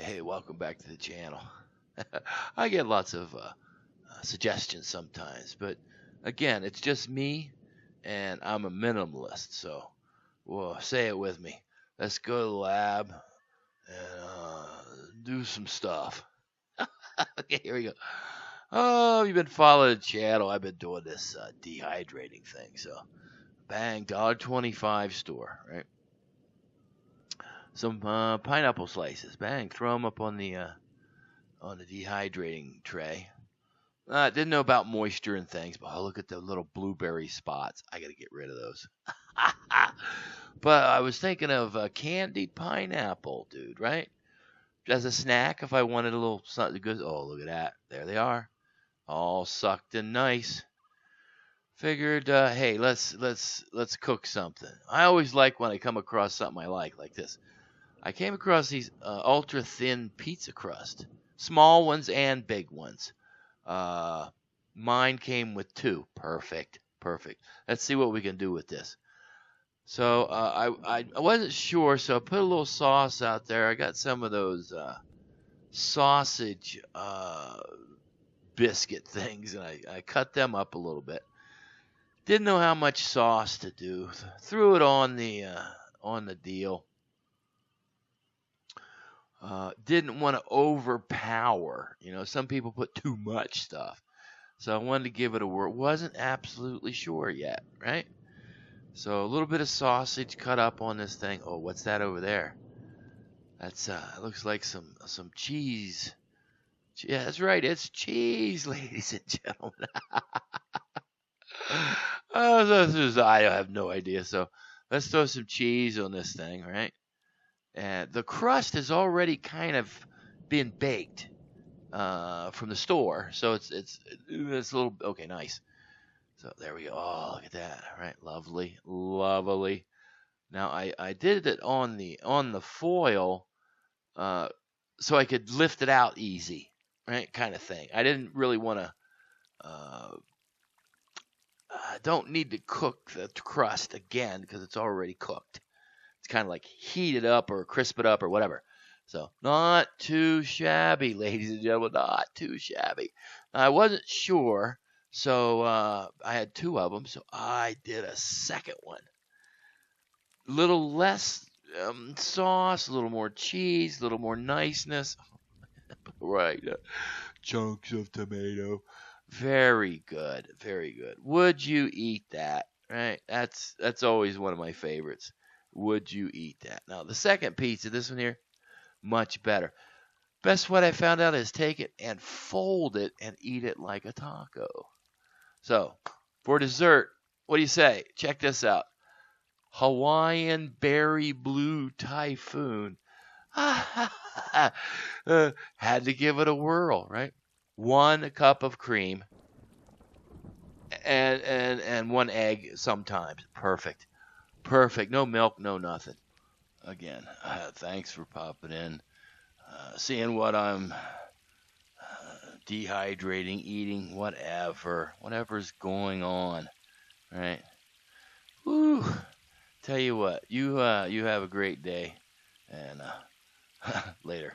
Hey, welcome back to the channel. I get lots of suggestions sometimes, but again, it's just me, and I'm a minimalist, so well, say it with me. Let's go to the lab and do some stuff. Okay, here we go. Oh, you've been following the channel. I've been doing this dehydrating thing, so bang, $1.25 store, right? Some pineapple slices, bang, throw them up on the dehydrating tray. Didn't know about moisture and things, but look at the little blueberry spots. I gotta get rid of those. But I was thinking of candied pineapple, dude, right? As a snack, if I wanted a little something good. Oh, look at that! There they are, all sucked in nice. Figured, hey, let's cook something. I always like when I come across something I like this. I came across these ultra thin pizza crust, small ones and big ones. Mine came with two. Perfect. Let's see what we can do with this. So I wasn't sure, so I put a little sauce out there. I got some of those sausage biscuit things, and I cut them up a little bit. Didn't know how much sauce to do. Threw it on the deal. Didn't want to overpower. Some people put too much stuff. So I wanted to give it a whirl. Wasn't absolutely sure yet, right? So a little bit of sausage cut up on this thing. Oh, what's that over there? That's looks like some cheese. Yeah, that's right. It's cheese, ladies and gentlemen. I have no idea. So let's throw some cheese on this thing, right? And the crust has already kind of been baked from the store, so it's a little okay, nice. So there we go. Oh, look at that! Right, lovely. Now I did it on the foil, so I could lift it out easy, right, kind of thing. I didn't really want to. Don't need to cook the crust again because it's already cooked. It's kind of like heat it up or crisp it up or whatever. So not too shabby, ladies and gentlemen, not too shabby. I wasn't sure, so I had two of them, so I did a second one. A little less sauce, a little more cheese, a little more niceness. Right, chunks of tomato. Very good. Would you eat that? Right, that's always one of my favorites. Would you eat that? Now, the second pizza, this one here, much better. Best what I found out is take it and fold it and eat it like a taco. So, for dessert, what do you say? Check this out. Hawaiian Berry Blue Typhoon. Had to give it a whirl, right? 1 cup of cream and 1 egg sometimes. Perfect. No milk, no nothing. Again, thanks for popping in, seeing what I'm dehydrating, eating, whatever's going on, right? Woo! Tell you what, you have a great day, and later.